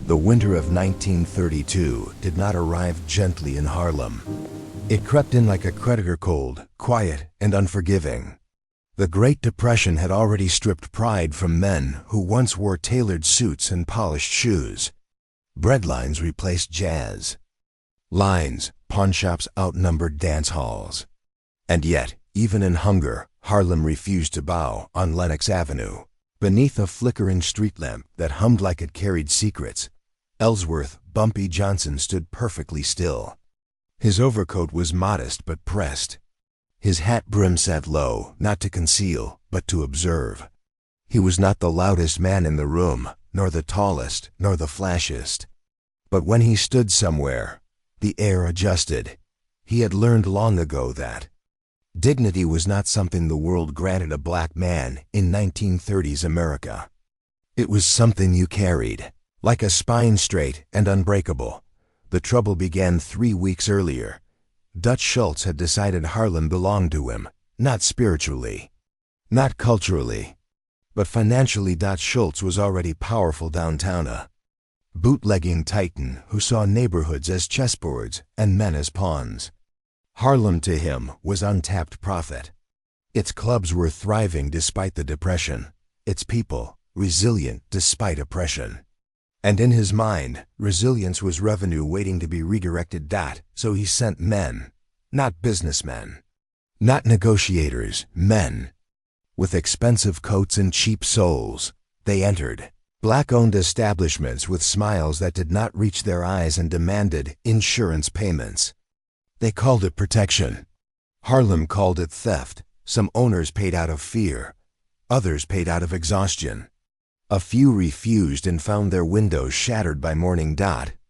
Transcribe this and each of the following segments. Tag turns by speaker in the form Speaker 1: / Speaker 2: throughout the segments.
Speaker 1: The winter of 1932 did not arrive gently in Harlem. It crept in like a creditor cold, quiet and unforgiving. The Great Depression had already stripped pride from men who once wore tailored suits and polished shoes. Breadlines replaced jazz. Lines, pawnshops outnumbered dance halls. And yet, even in hunger, Harlem refused to bow on Lenox Avenue. Beneath a flickering street lamp that hummed like it carried secrets, Ellsworth Bumpy Johnson stood perfectly still. His overcoat was modest but pressed. His hat brim sat low, not to conceal, but to observe. He was not the loudest man in the room, nor the tallest, nor the flashiest. But when he stood somewhere, the air adjusted. He had learned long ago that dignity was not something the world granted a black man in 1930s America. It was something you carried, like a spine straight and unbreakable. The trouble began 3 weeks earlier. Dutch Schultz had decided Harlem belonged to him, not spiritually, not culturally, but financially. Dutch Schultz was already powerful downtown, a bootlegging titan who saw neighborhoods as chessboards and men as pawns. Harlem to him was untapped profit. Its clubs were thriving despite the Depression, its people resilient despite oppression. And in his mind, resilience was revenue waiting to be redirected. So he sent men, not businessmen, not negotiators, men. With expensive coats and cheap souls, they entered black-owned establishments with smiles that did not reach their eyes and demanded insurance payments. They called it protection. Harlem called it theft. Some owners paid out of fear. Others paid out of exhaustion. A few refused and found their windows shattered by morning.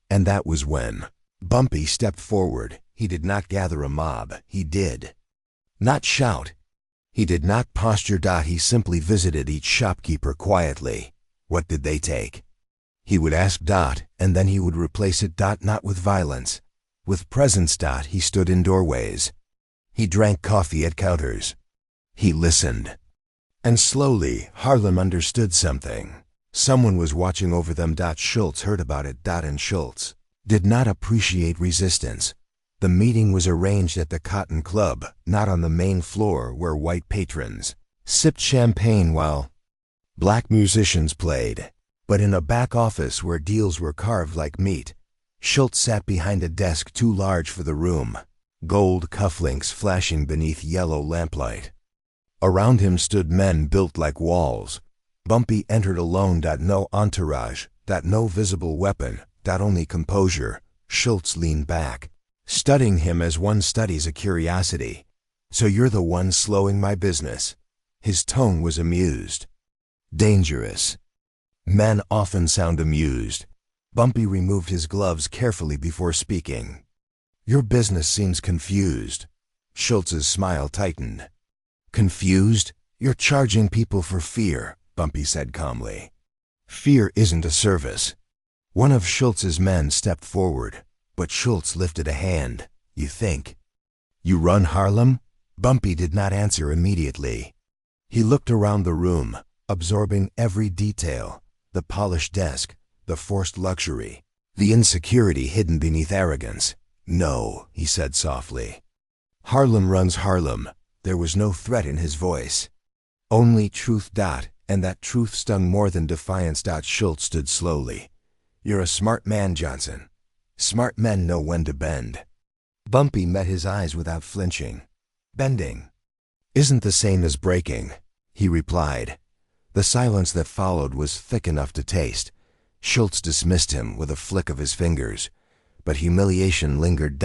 Speaker 1: And that was when Bumpy stepped forward. He did not gather a mob. He did not shout. He did not posture. He simply visited each shopkeeper quietly. What did they take? He would ask. And then he would replace it. Not with violence. With presence. He stood in doorways. He drank coffee at counters. He listened. And slowly, Harlem understood something. Someone was watching over them. Schultz heard about it. And Schultz did not appreciate resistance. The meeting was arranged at the Cotton Club, not on the main floor where white patrons sipped champagne while black musicians played, but in a back office where deals were carved like meat. Schultz sat behind a desk too large for the room, gold cufflinks flashing beneath yellow lamplight. Around him stood men built like walls. Bumpy entered alone. No entourage, no visible weapon, only composure. Schultz leaned back, studying him as one studies a curiosity. So you're the one slowing my business? His tone was amused. Dangerous. Men often sound amused. Bumpy removed his gloves carefully before speaking. Your business seems confused. Schultz's smile tightened. Confused? You're charging people for fear, Bumpy said calmly. Fear isn't a service. One of Schultz's men stepped forward, but Schultz lifted a hand. You think you run Harlem? Bumpy did not answer immediately. He looked around the room, absorbing every detail, the polished desk, the forced luxury, the insecurity hidden beneath arrogance. No, he said softly. Harlem runs Harlem. There was no threat in his voice. Only truth. And that truth stung more than defiance. Schultz stood slowly. You're a smart man, Johnson. Smart men know when to bend. Bumpy met his eyes without flinching. Bending isn't the same as breaking, he replied. The silence that followed was thick enough to taste. Schultz dismissed him with a flick of his fingers. But humiliation lingered.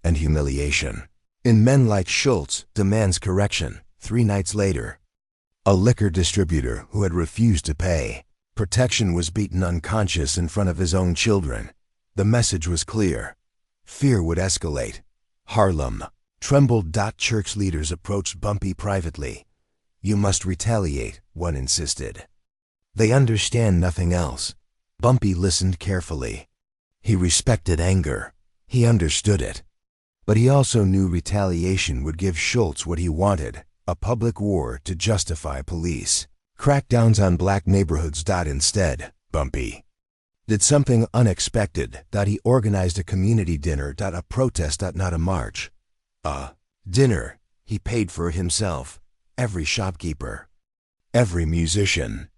Speaker 1: And humiliation, in men like Schultz, demands correction. 3 nights later, a liquor distributor who had refused to pay protection was beaten unconscious in front of his own children. The message was clear. Fear would escalate. Harlem trembled. Church leaders approached Bumpy privately. You must retaliate, one insisted. They understand nothing else. Bumpy listened carefully. He respected anger. He understood it. But he also knew retaliation would give Schultz what he wanted, a public war to justify police crackdowns on black neighborhoods. Instead, Bumpy Did something unexpected, that he organized a community dinner, a protest, not a march. A dinner he paid for himself, every shopkeeper, every musician,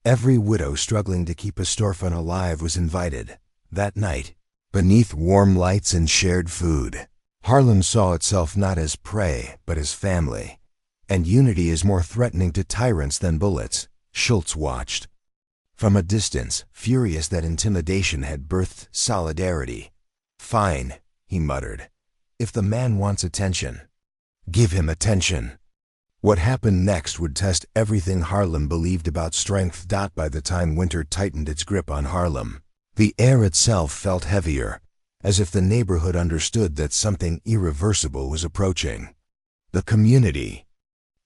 Speaker 1: every widow struggling to keep a storefront alive was invited. That night, beneath warm lights and shared food, Harlem saw itself not as prey, but as family. And unity is more threatening to tyrants than bullets. Schultz watched from a distance, furious that intimidation had birthed solidarity. "Fine," he muttered. "If the man wants attention, give him attention." What happened next would test everything Harlem believed about strength. By the time winter tightened its grip on Harlem, the air itself felt heavier, as if the neighborhood understood that something irreversible was approaching. The community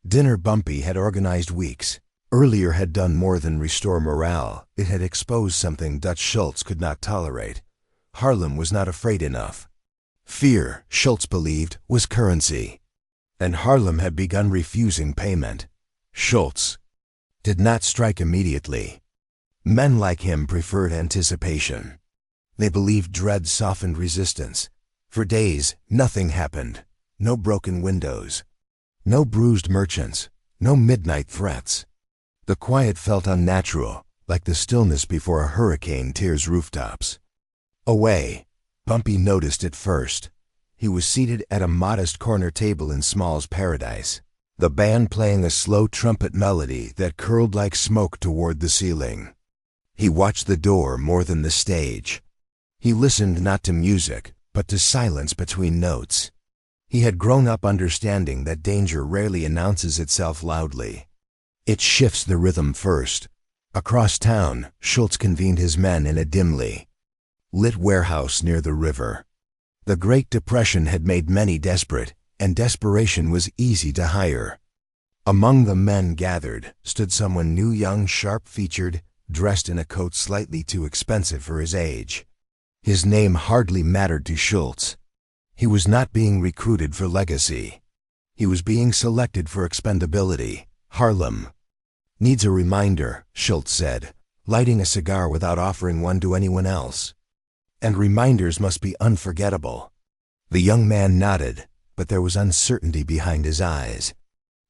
Speaker 1: dinner Bumpy had organized weeks earlier had done more than restore morale. It had exposed something Dutch Schultz could not tolerate. Harlem was not afraid enough. Fear, Schultz believed, was currency. And Harlem had begun refusing payment. Schultz did not strike immediately. Men like him preferred anticipation. They believed dread softened resistance. For days, nothing happened. No broken windows. No bruised merchants. No midnight threats. The quiet felt unnatural, like the stillness before a hurricane tears rooftops. Away, Bumpy noticed it first. He was seated at a modest corner table in Small's Paradise, the band playing a slow trumpet melody that curled like smoke toward the ceiling. He watched the door more than the stage. He listened not to music, but to silence between notes. He had grown up understanding that danger rarely announces itself loudly. It shifts the rhythm first. Across town, Schultz convened his men in a dimly lit warehouse near the river. The Great Depression had made many desperate, and desperation was easy to hire. Among the men gathered stood someone new, young, sharp-featured, dressed in a coat slightly too expensive for his age. His name hardly mattered to Schultz. He was not being recruited for legacy. He was being selected for expendability. "Harlem needs a reminder," Schultz said, lighting a cigar without offering one to anyone else. "And reminders must be unforgettable." The young man nodded, but there was uncertainty behind his eyes.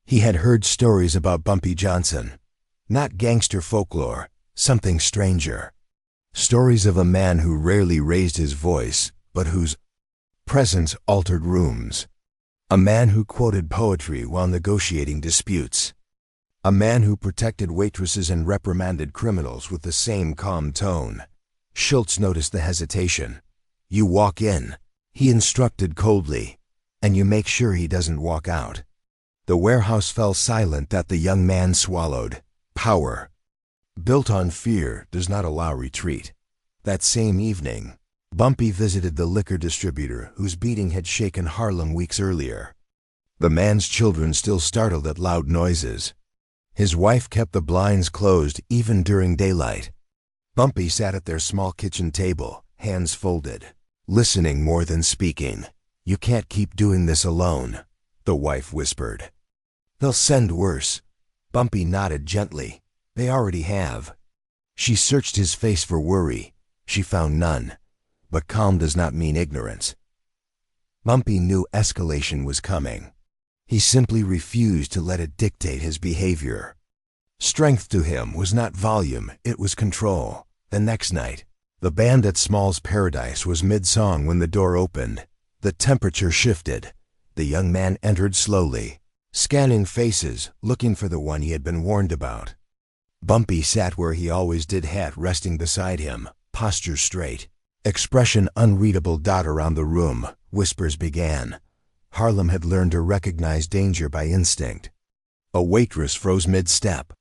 Speaker 1: He had heard stories about Bumpy Johnson. Not gangster folklore, something stranger. Stories of a man who rarely raised his voice, but whose presence altered rooms. A man who quoted poetry while negotiating disputes. A man who protected waitresses and reprimanded criminals with the same calm tone. Schultz noticed the hesitation. "You walk in," he instructed coldly, "and you make sure he doesn't walk out." The warehouse fell silent. That the young man swallowed. Power, built on fear, does not allow retreat. That same evening, Bumpy visited the liquor distributor whose beating had shaken Harlem weeks earlier. The man's children still startled at loud noises. His wife kept the blinds closed even during daylight. Bumpy sat at their small kitchen table, hands folded, listening more than speaking. "You can't keep doing this alone," the wife whispered. "They'll send worse." Bumpy nodded gently. "They already have." She searched his face for worry. She found none. But calm does not mean ignorance. Bumpy knew escalation was coming. He simply refused to let it dictate his behavior. Strength to him was not volume, it was control. The next night, the band at Small's Paradise was mid-song when the door opened. The temperature shifted. The young man entered slowly, scanning faces, looking for the one he had been warned about. Bumpy sat where he always did, hat resting beside him, posture straight, expression unreadable. Around the room, whispers began. Harlem had learned to recognize danger by instinct. A waitress froze mid-step.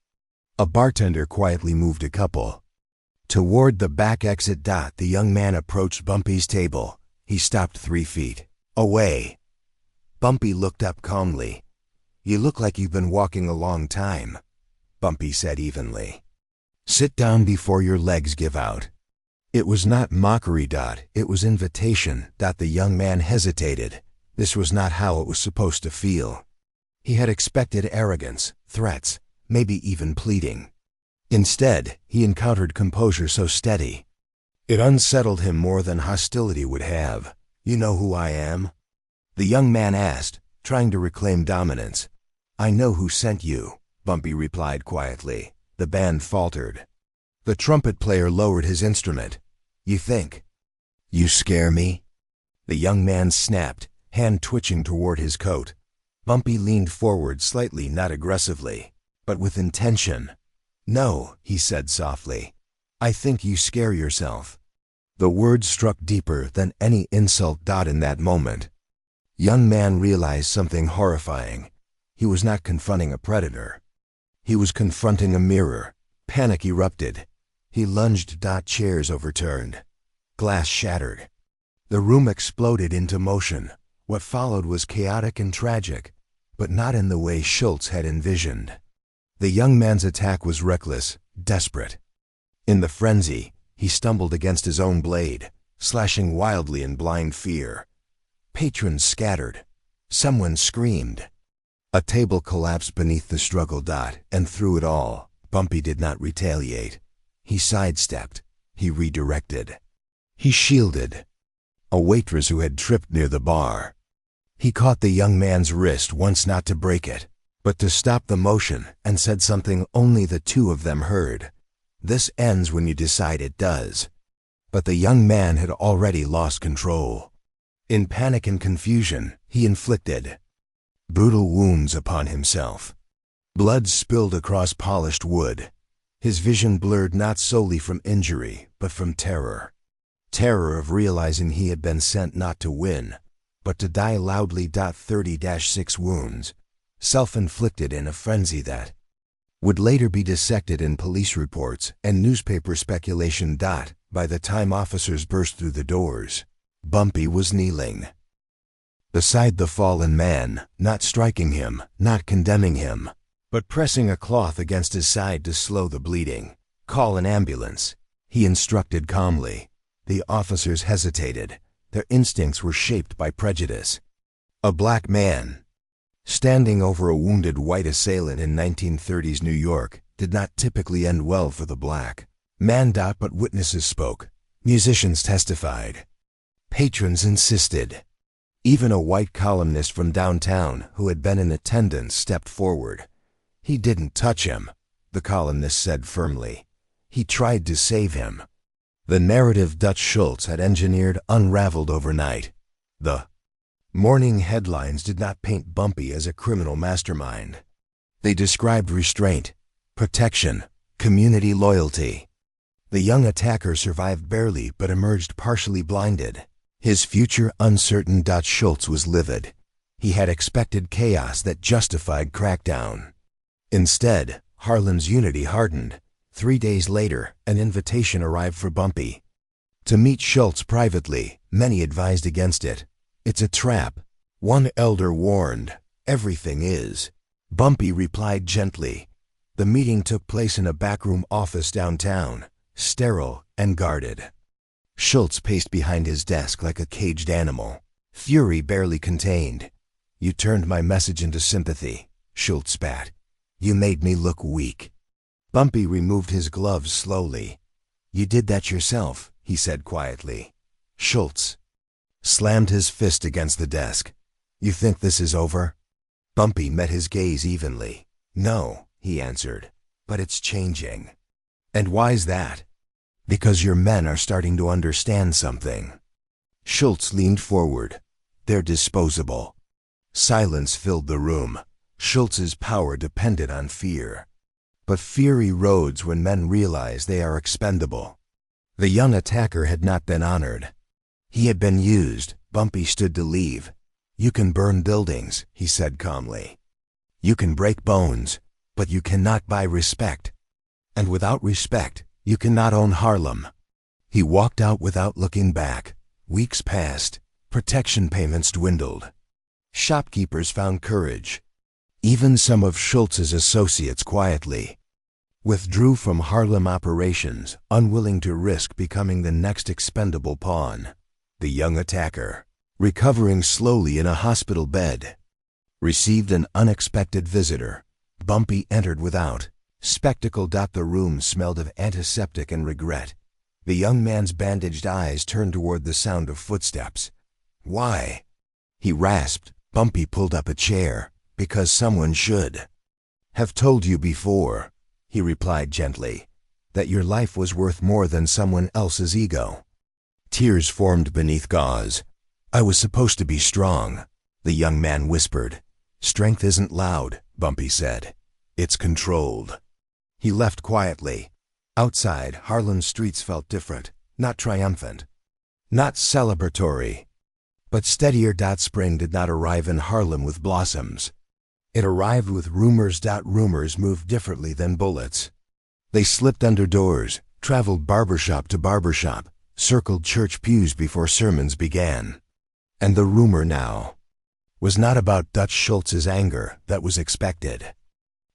Speaker 1: A bartender quietly moved a couple toward the back exit. The young man approached Bumpy's table. He stopped 3 feet away. Bumpy looked up calmly. "You look like you've been walking a long time," Bumpy said evenly. "Sit down before your legs give out." It was not mockery. It was invitation. The young man hesitated. This was not how it was supposed to feel. He had expected arrogance, threats, maybe even pleading. Instead, he encountered composure so steady, It unsettled him more than hostility would have. "You know who I am?" the young man asked, trying to reclaim dominance. "I know who sent you," Bumpy replied quietly. The band faltered. The trumpet player lowered his instrument. "You think you scare me?" the young man snapped, hand twitching toward his coat. Bumpy leaned forward slightly, not aggressively, but with intention. "No," he said softly. "I think you scare yourself." The words struck deeper than any insult. In that moment, young man realized something horrifying. He was not confronting a predator. He was confronting a mirror. Panic erupted. He lunged. Chairs overturned. Glass shattered. The room exploded into motion. What followed was chaotic and tragic, but not in the way Schultz had envisioned. The young man's attack was reckless, desperate. In the frenzy, he stumbled against his own blade, slashing wildly in blind fear. Patrons scattered. Someone screamed. A table collapsed beneath the struggle. And through it all, Bumpy did not retaliate. He sidestepped. He redirected. He shielded a waitress who had tripped near the bar. He caught the young man's wrist once, not to break it, but to stop the motion, and said something only the two of them heard. "This ends when you decide it does." But the young man had already lost control. In panic and confusion, he inflicted brutal wounds upon himself. Blood spilled across polished wood. His vision blurred, not solely from injury, but from terror. Terror of realizing he had been sent not to win, but to die loudly. 30-6 wounds, self-inflicted in a frenzy that would later be dissected in police reports and newspaper speculation. By the time officers burst through the doors, Bumpy was kneeling beside the fallen man, not striking him, not condemning him, but pressing a cloth against his side to slow the bleeding. "Call an ambulance," he instructed calmly. The officers hesitated. Their instincts were shaped by prejudice. A black man standing over a wounded white assailant in 1930s New York did not typically end well for the black man. But witnesses spoke. Musicians testified. Patrons insisted. Even a white columnist from downtown who had been in attendance stepped forward. "He didn't touch him," the columnist said firmly. "He tried to save him." The narrative Schultz had engineered unraveled overnight. The morning headlines did not paint Bumpy as a criminal mastermind. They described restraint, protection, community loyalty. The young attacker survived barely but emerged partially blinded. His future uncertain. Schultz was livid. He had expected chaos that justified crackdown. Instead, Harlem's unity hardened. 3 days later, an invitation arrived for Bumpy to meet Schultz privately. Many advised against it. "It's a trap," one elder warned. "Everything is," Bumpy replied gently. The meeting took place in a backroom office downtown, sterile and guarded. Schultz paced behind his desk like a caged animal, fury barely contained. "You turned my message into sympathy," Schultz spat. "You made me look weak." Bumpy removed his gloves slowly. "You did that yourself," he said quietly. Schultz slammed his fist against the desk. "You think this is over?" Bumpy met his gaze evenly. "No," he answered, "but it's changing." "And why's that?" "Because your men are starting to understand something." Schultz leaned forward. "They're disposable." Silence filled the room. Schultz's power depended on fear. But fear erodes when men realize they are expendable. The young attacker had not been honored. He had been used. Bumpy stood to leave. "You can burn buildings," he said calmly. "You can break bones, but you cannot buy respect. And without respect, you cannot own Harlem." He walked out without looking back. Weeks passed. Protection payments dwindled. Shopkeepers found courage. Even some of Schultz's associates quietly withdrew from Harlem operations, unwilling to risk becoming the next expendable pawn. The young attacker, recovering slowly in a hospital bed, received an unexpected visitor. Bumpy entered without spectacle. The room smelled of antiseptic and regret. The young man's bandaged eyes turned toward the sound of footsteps. "Why?" he rasped. Bumpy pulled up a chair. "Because someone should have told you before," he replied gently, "that your life was worth more than someone else's ego." Tears formed beneath gauze. "I was supposed to be strong," the young man whispered. "Strength isn't loud," Bumpy said. "It's controlled." He left quietly. Outside, Harlem's streets felt different, not triumphant, not celebratory. But steadier. Spring did not arrive in Harlem with blossoms. It arrived with rumors. Rumors moved differently than bullets. They slipped under doors, traveled barbershop to barbershop, circled church pews before sermons began. And the rumor now was not about Dutch Schultz's anger. That was expected.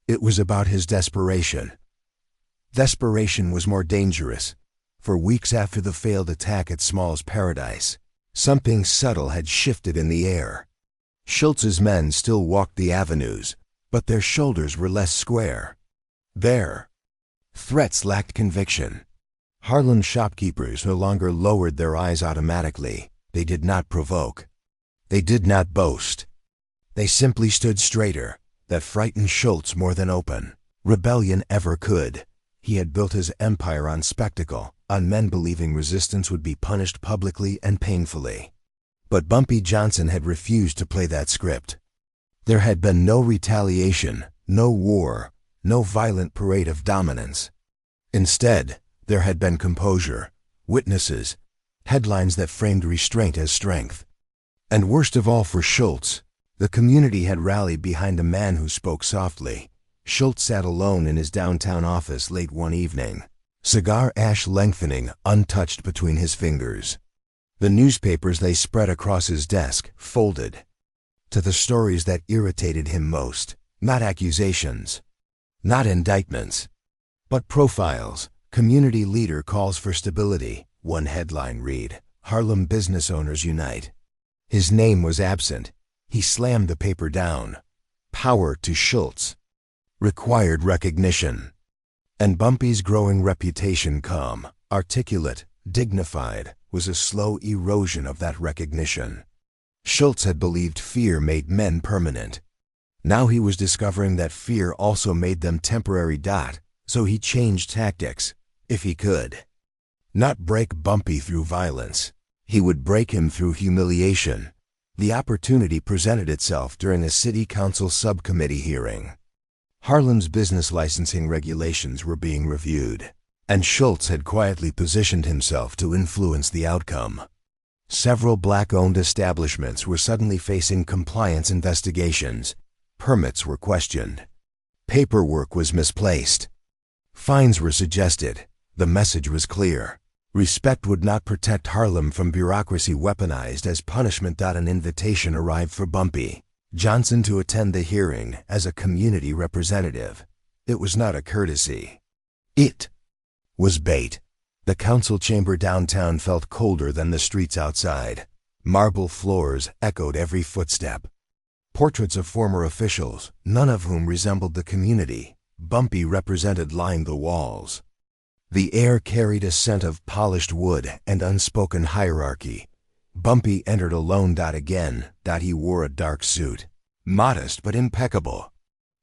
Speaker 1: It was about his desperation. Desperation was more dangerous. For weeks after the failed attack at Small's Paradise, something subtle had shifted in the air. Schultz's men still walked the avenues, but their shoulders were less square. Their threats lacked conviction. Harlem shopkeepers no longer lowered their eyes automatically. They did not provoke. They did not boast. They simply stood straighter. That frightened Schultz more than open rebellion ever could. He had built his empire on spectacle, on men believing resistance would be punished publicly and painfully. But Bumpy Johnson had refused to play that script. There had been no retaliation, no war, no violent parade of dominance. Instead, there had been composure, witnesses, headlines that framed restraint as strength. And worst of all for Schultz, the community had rallied behind a man who spoke softly. Schultz sat alone in his downtown office late one evening, cigar ash lengthening, untouched between his fingers. The newspapers they spread across his desk folded to the stories that irritated him most, not accusations, not indictments, but profiles. Community leader calls for stability. One headline read, "Harlem Business Owners Unite." His name was absent. He slammed the paper down. Power to Schultz required recognition. And Bumpy's growing reputation, calm, articulate, dignified, was a slow erosion of that recognition. Schultz had believed fear made men permanent. Now he was discovering that fear also made them temporary. So he changed tactics, if he could. Not break Bumpy through violence. He would break him through humiliation. The opportunity presented itself during a city council subcommittee hearing. Harlem's business licensing regulations were being reviewed, and Schultz had quietly positioned himself to influence the outcome. Several black-owned establishments were suddenly facing compliance investigations. Permits were questioned. Paperwork was misplaced. Fines were suggested. The message was clear. Respect would not protect Harlem from bureaucracy weaponized as punishment. An invitation arrived for Bumpy Johnson to attend the hearing as a community representative. It was not a courtesy. It was bait. The council chamber downtown felt colder than the streets outside. Marble floors echoed every footstep. Portraits of former officials, none of whom resembled the community Bumpy represented, lined the walls. The air carried a scent of polished wood and unspoken hierarchy. Bumpy entered alone. Again. He wore a dark suit, modest but impeccable.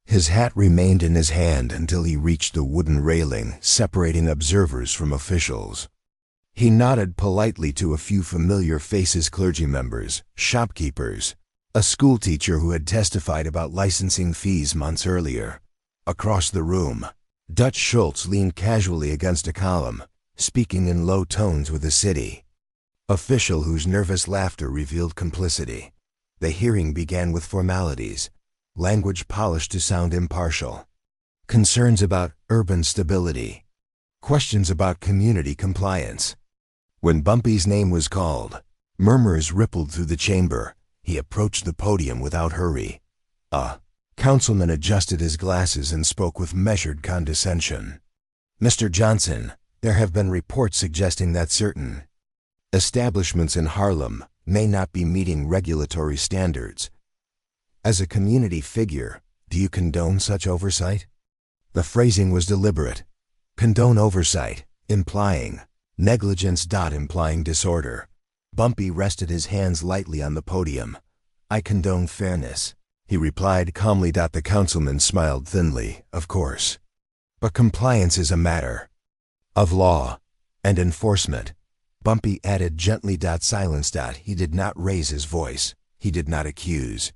Speaker 1: His hat remained in his hand until he reached the wooden railing separating observers from officials. He nodded politely to a few familiar faces: clergy members, shopkeepers, a schoolteacher who had testified about licensing fees months earlier. Across the room, Dutch Schultz leaned casually against a column, speaking in low tones with the city official whose nervous laughter revealed complicity. The hearing began with formalities, language polished to sound impartial. Concerns about urban stability, questions about community compliance. When Bumpy's name was called, murmurs rippled through the chamber. He approached the podium without hurry. A councilman adjusted his glasses and spoke with measured condescension. "Mr. Johnson, there have been reports suggesting that certain establishments in Harlem may not be meeting regulatory standards. As a community figure, do you condone such oversight?" The phrasing was deliberate. Condone oversight, implying Negligence. Implying disorder. Bumpy rested his hands lightly on the podium. I condone fairness, he replied calmly. The councilman smiled thinly. Of course. But compliance is a matter of law and enforcement. Bumpy added gently. Silence. He did not raise his voice. He did not accuse.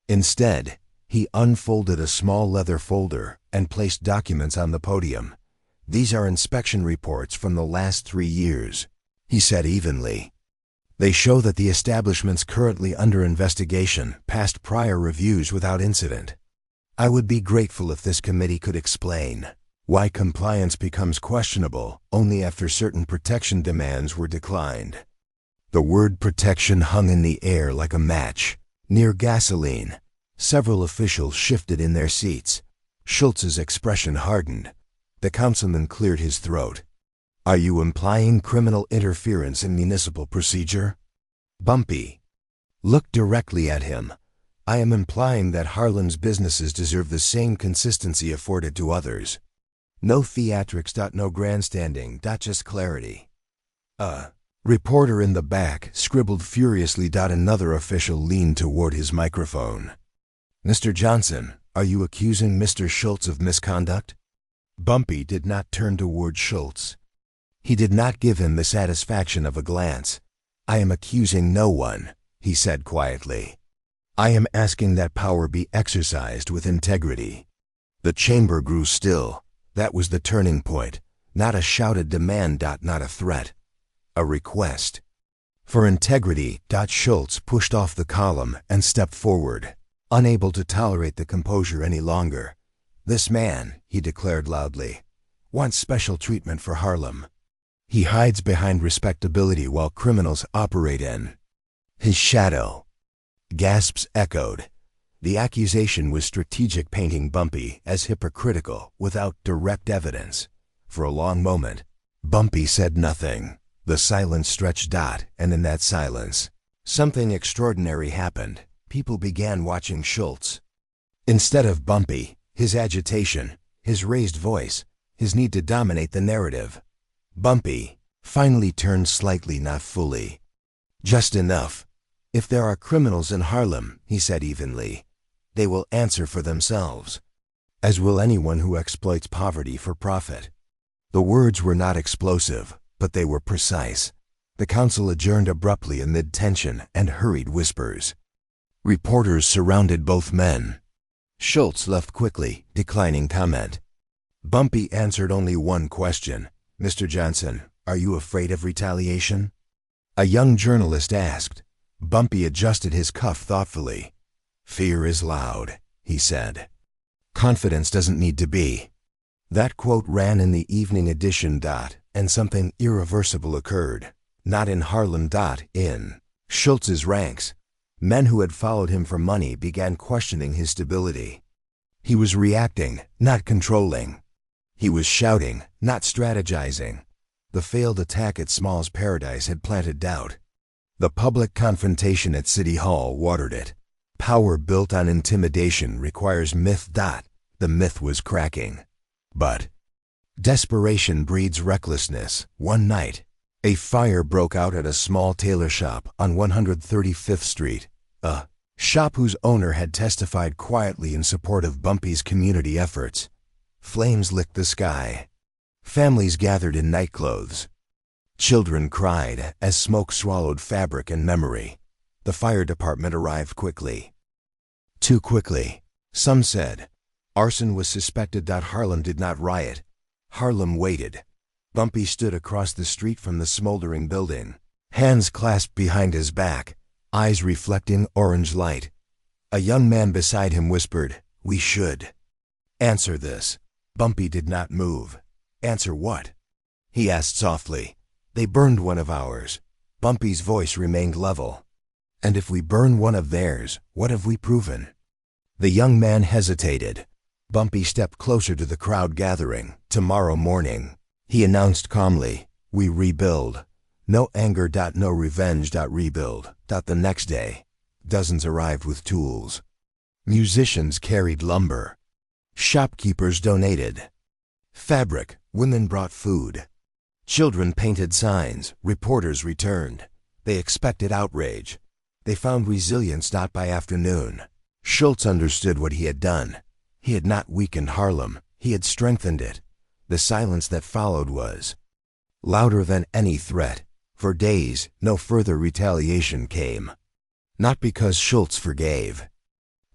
Speaker 1: Instead, he unfolded a small leather folder and placed documents on the podium. These are inspection reports from the last 3 years, he said evenly. They show that the establishments currently under investigation passed prior reviews without incident. I would be grateful if this committee could explain why compliance becomes questionable only after certain protection demands were declined. The word protection hung in the air like a match near gasoline. Several officials shifted in their seats. Schultz's expression hardened. The councilman cleared his throat. Are you implying criminal interference in municipal procedure? Bumpy looked directly at him. I am implying that Harlem's businesses deserve the same consistency afforded to others. No theatrics. No grandstanding. Just clarity. Reporter in the back scribbled furiously. Another official leaned toward his microphone. Mr. Johnson, are you accusing Mr. Schultz of misconduct? Bumpy did not turn toward Schultz. He did not give him the satisfaction of a glance. I am accusing no one, he said quietly. I am asking that power be exercised with integrity. The chamber grew still. That was the turning point. Not a shouted demand. Not a threat. A request. For integrity. Schultz pushed off the column and stepped forward, unable to tolerate the composure any longer. This man, he declared loudly, wants special treatment for Harlem. He hides behind respectability while criminals operate in his shadow. Gasps echoed. The accusation was strategic, painting Bumpy as hypocritical without direct evidence. For a long moment, Bumpy said nothing. The silence stretched. And in that silence, something extraordinary happened. People began watching Schultz. Instead of Bumpy, his agitation, his raised voice, his need to dominate the narrative, Bumpy finally turned slightly, not fully. Just enough. If there are criminals in Harlem, he said evenly, they will answer for themselves, as will anyone who exploits poverty for profit. The words were not explosive, but they were precise. The council adjourned abruptly amid tension and hurried whispers. Reporters surrounded both men. Schultz left quickly, declining comment. Bumpy answered only one question. Mr. Johnson, are you afraid of retaliation? A young journalist asked. Bumpy adjusted his cuff thoughtfully. Fear is loud, he said. Confidence doesn't need to be. That quote ran in the evening edition. And something irreversible occurred. Not in Harlem. In Schultz's ranks. Men who had followed him for money began questioning his stability. He was reacting, not controlling. He was shouting, not strategizing. The failed attack at Small's Paradise had planted doubt. The public confrontation at City Hall watered it. Power built on intimidation requires myth. The myth was cracking. But desperation breeds recklessness. One night, a fire broke out at a small tailor shop on 135th Street, a shop whose owner had testified quietly in support of Bumpy's community efforts. Flames licked the sky. Families gathered in nightclothes. Children cried as smoke swallowed fabric and memory. The fire department arrived quickly. Too quickly, some said. Arson was suspected. Harlem did not riot. Harlem waited. Bumpy stood across the street from the smoldering building, hands clasped behind his back, eyes reflecting orange light. A young man beside him whispered, "We should answer this." Bumpy did not move. "Answer what?" he asked softly. "They burned one of ours." Bumpy's voice remained level. "And if we burn one of theirs, what have we proven?" The young man hesitated. Bumpy stepped closer to the crowd gathering. "Tomorrow morning," he announced calmly, "we rebuild. No anger. No revenge. Rebuild. The next day, dozens arrived with tools. Musicians carried lumber. Shopkeepers donated fabric. Women brought food. Children painted signs, reporters returned. They expected outrage. They found resilience not by afternoon. Schultz understood what he had done. He had not weakened Harlem, he had strengthened it. The silence that followed was louder than any threat. For days, no further retaliation came. Not because Schultz forgave,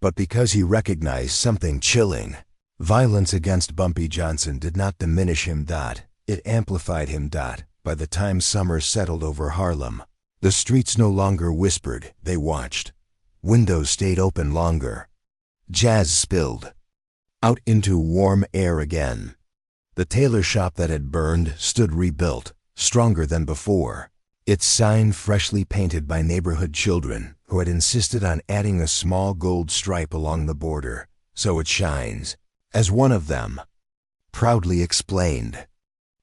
Speaker 1: but because he recognized something chilling. Violence against Bumpy Johnson did not diminish him. It amplified him. By the time summer settled over Harlem, the streets no longer whispered, they watched. Windows stayed open longer. Jazz spilled out into warm air again. The tailor shop that had burned stood rebuilt, stronger than before. Its sign freshly painted by neighborhood children who had insisted on adding a small gold stripe along the border, so it shines, as one of them proudly explained.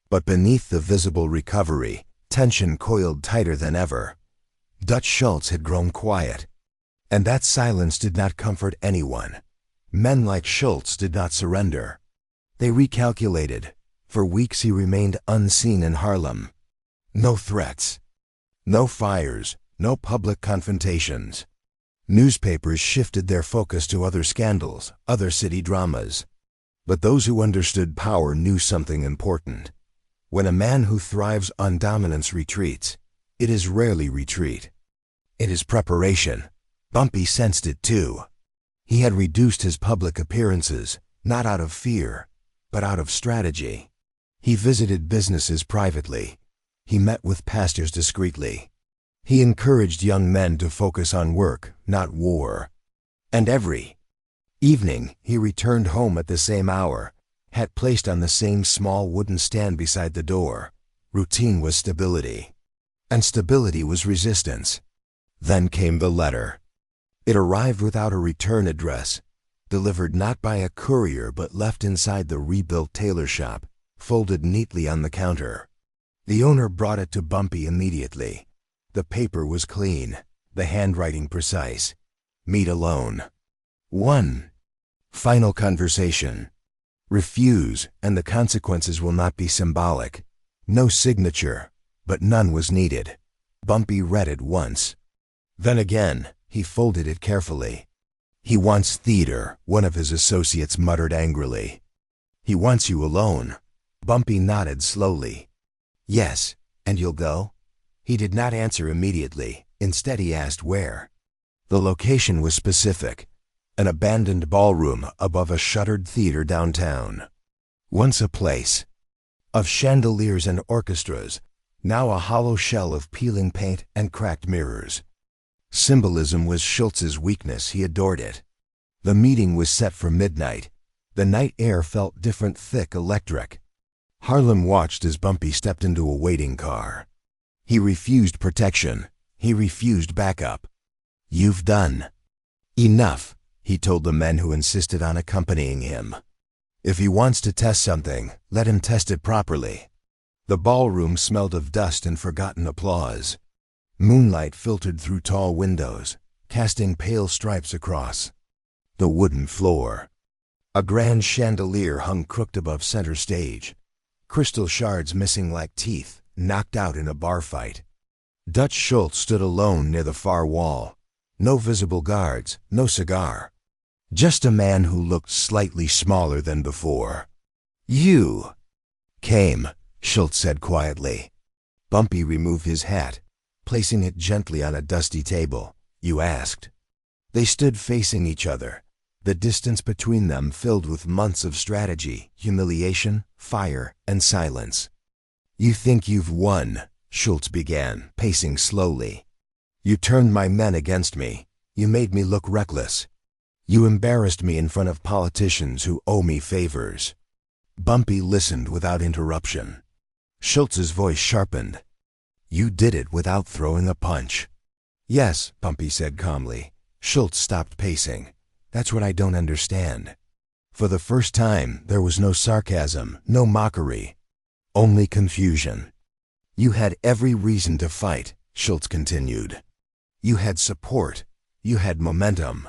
Speaker 1: But beneath the visible recovery, tension coiled tighter than ever. Dutch Schultz had grown quiet, and that silence did not comfort anyone. Men like Schultz did not surrender. They recalculated. For weeks he remained unseen in Harlem. No threats, no fires, no public confrontations. Newspapers shifted their focus to other scandals, other city dramas. But those who understood power knew something important. When a man who thrives on dominance retreats, it is rarely retreat. It is preparation. Bumpy sensed it too. He had reduced his public appearances, not out of fear, but out of strategy. He visited businesses privately. He met with pastors discreetly. He encouraged young men to focus on work, not war. And every evening he returned home at the same hour, hat placed on the same small wooden stand beside the door. Routine was stability. And stability was resistance. Then came the letter. It arrived without a return address, delivered not by a courier but left inside the rebuilt tailor shop, folded neatly on the counter. The owner brought it to Bumpy immediately. The paper was clean, the handwriting precise. Meet alone. 1. Final conversation. Refuse, and the consequences will not be symbolic. No signature, but none was needed. Bumpy read it once. Then again, he folded it carefully. He wants theater, one of his associates muttered angrily. He wants you alone. Bumpy nodded slowly. Yes, and you'll go? He did not answer immediately. Instead he asked where. The location was specific. An abandoned ballroom above a shuttered theater downtown. Once a place of chandeliers and orchestras, now a hollow shell of peeling paint and cracked mirrors. Symbolism was Schultz's weakness. He adored it. The meeting was set for midnight. The night air felt different, thick, electric. Harlem watched as Bumpy stepped into a waiting car. He refused protection. He refused backup. You've done enough, he told the men who insisted on accompanying him. If he wants to test something, let him test it properly. The ballroom smelled of dust and forgotten applause. Moonlight filtered through tall windows, casting pale stripes across the wooden floor. A grand chandelier hung crooked above center stage, crystal shards missing like teeth, knocked out in a bar fight. Dutch Schultz stood alone near the far wall. No visible guards, no cigar. Just a man who looked slightly smaller than before. You came, Schultz said quietly. Bumpy removed his hat, placing it gently on a dusty table. You asked. They stood facing each other, the distance between them filled with months of strategy, humiliation, fire, and silence. You think you've won, Schultz began, pacing slowly. You turned my men against me. You made me look reckless. You embarrassed me in front of politicians who owe me favors. Bumpy listened without interruption. Schultz's voice sharpened. You did it without throwing a punch. Yes, Bumpy said calmly. Schultz stopped pacing. That's what I don't understand. For the first time, there was no sarcasm, no mockery, only confusion. You had every reason to fight, Schultz continued. You had support. You had momentum.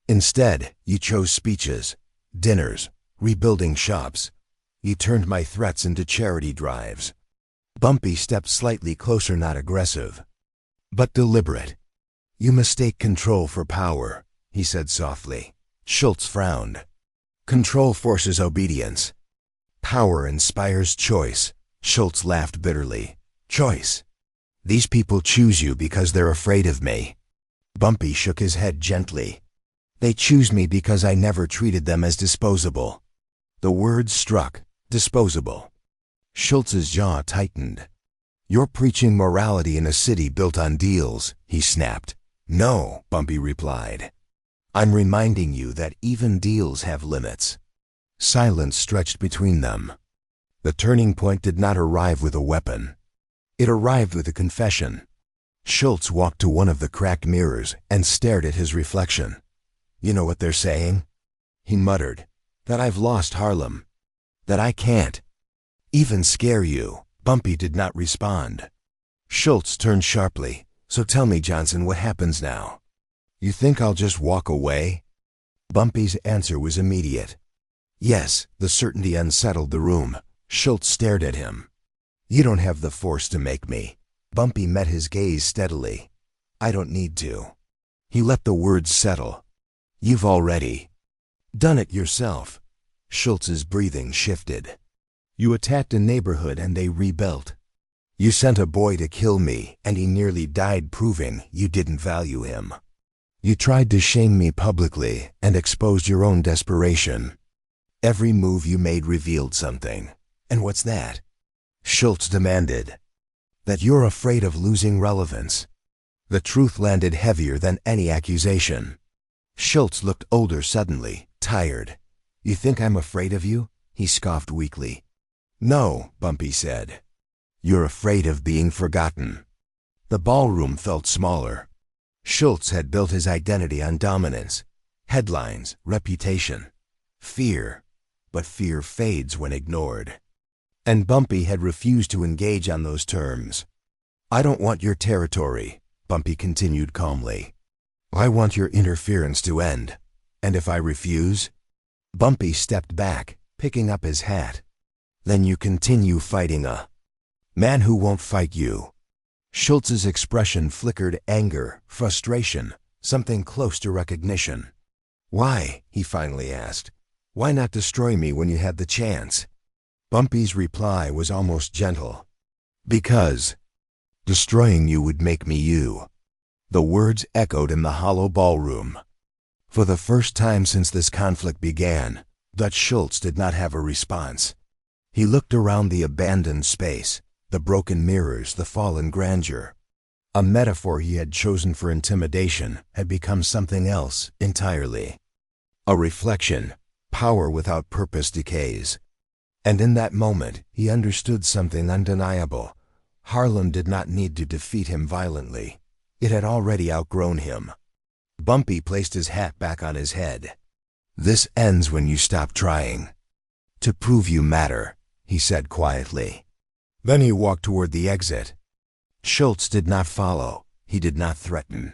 Speaker 1: Instead, you chose speeches, dinners, rebuilding shops. You turned my threats into charity drives. Bumpy stepped slightly closer, not aggressive, but deliberate. "You mistake control for power," he said softly. Schultz frowned. "Control forces obedience. Power inspires choice." Schultz laughed bitterly. "Choice? These people choose you because they're afraid of me." Bumpy shook his head gently. "They choose me because I never treated them as disposable." The word struck. Disposable. Schultz's jaw tightened. "You're preaching morality in a city built on deals," he snapped. "No," Bumpy replied. "I'm reminding you that even deals have limits." Silence stretched between them. The turning point did not arrive with a weapon. It arrived with a confession. Schultz walked to one of the cracked mirrors and stared at his reflection. "You know what they're saying?" he muttered. "That I've lost Harlem. That I can't even scare you." Bumpy did not respond. Schultz turned sharply. "So tell me, Johnson, what happens now? You think I'll just walk away?" Bumpy's answer was immediate. Yes. The certainty unsettled the room. Schultz stared at him. "You don't have the force to make me." Bumpy met his gaze steadily. "I don't need to." He let the words settle. "You've already done it yourself." Schultz's breathing shifted. "You attacked a neighborhood and they rebuilt. You sent a boy to kill me and he nearly died, proving you didn't value him. You tried to shame me publicly and exposed your own desperation. Every move you made revealed something. And what's that?" Schultz demanded. "That you're afraid of losing relevance." The truth landed heavier than any accusation. Schultz looked older suddenly, tired. "You think I'm afraid of you?" he scoffed weakly. "No," Bumpy said. "You're afraid of being forgotten." The ballroom felt smaller. Schultz had built his identity on dominance, headlines, reputation, fear. But fear fades when ignored. And Bumpy had refused to engage on those terms. "I don't want your territory," Bumpy continued calmly. "I want your interference to end. And if I refuse?" Bumpy stepped back, picking up his hat. "Then you continue fighting a man who won't fight you." Schultz's expression flickered anger, frustration, something close to recognition. "Why?" he finally asked. "Why not destroy me when you had the chance?" Bumpy's reply was almost gentle. "Because destroying you would make me you." The words echoed in the hollow ballroom. For the first time since this conflict began, Dutch Schultz did not have a response. He looked around the abandoned space, the broken mirrors, the fallen grandeur. A metaphor he had chosen for intimidation had become something else entirely. A reflection. Power without purpose decays. And in that moment, he understood something undeniable. Harlem did not need to defeat him violently. It had already outgrown him. Bumpy placed his hat back on his head. "This ends when you stop trying to prove you matter," he said quietly. Then he walked toward the exit. Schultz did not follow. He did not threaten.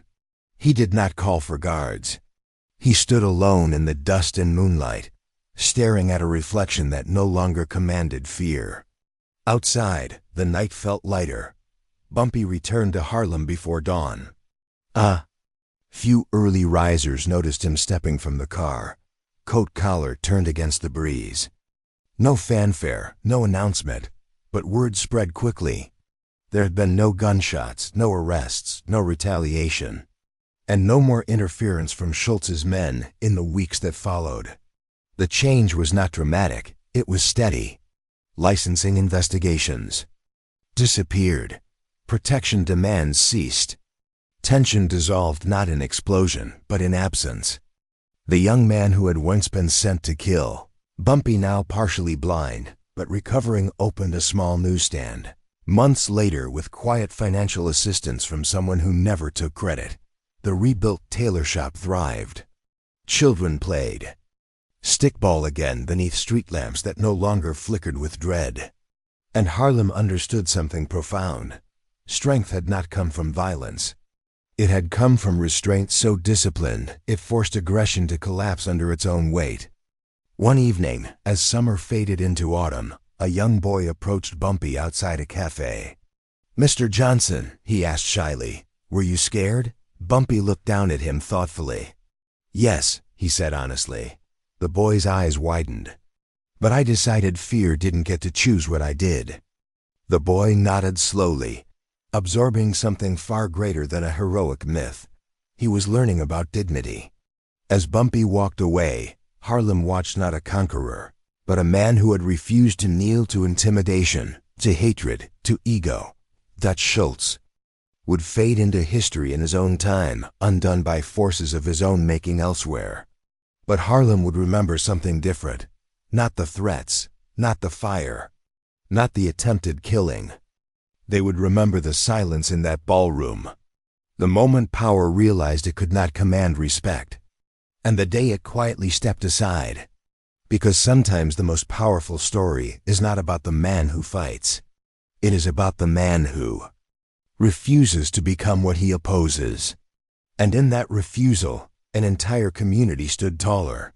Speaker 1: He did not call for guards. He stood alone in the dust and moonlight, staring at a reflection that no longer commanded fear. Outside, the night felt lighter. Bumpy returned to Harlem before dawn. Few early risers noticed him stepping from the car, coat collar turned against the breeze. No fanfare, no announcement, but word spread quickly. There had been no gunshots, no arrests, no retaliation, and no more interference from Schultz's men in the weeks that followed. The change was not dramatic, it was steady. Licensing investigations disappeared. Protection demands ceased. Tension dissolved not in explosion, but in absence. The young man who had once been sent to kill, Bumpy now partially blind, but recovering, opened a small newsstand. Months later, with quiet financial assistance from someone who never took credit, the rebuilt tailor shop thrived. Children played stickball again beneath street lamps that no longer flickered with dread. And Harlem understood something profound. Strength had not come from violence. It had come from restraint so disciplined it forced aggression to collapse under its own weight. One evening, as summer faded into autumn, a young boy approached Bumpy outside a cafe. "Mr. Johnson," he asked shyly, "were you scared?" Bumpy looked down at him thoughtfully. "Yes," he said honestly. The boy's eyes widened. "But I decided fear didn't get to choose what I did." The boy nodded slowly, absorbing something far greater than a heroic myth. He was learning about dignity. As Bumpy walked away, Harlem watched not a conqueror, but a man who had refused to kneel to intimidation, to hatred, to ego. Dutch Schultz would fade into history in his own time, undone by forces of his own making elsewhere. But Harlem would remember something different. Not the threats, not the fire, not the attempted killing. They would remember the silence in that ballroom, the moment power realized it could not command respect, and the day it quietly stepped aside. Because sometimes the most powerful story is not about the man who fights. It is about the man who refuses to become what he opposes. And in that refusal, an entire community stood taller.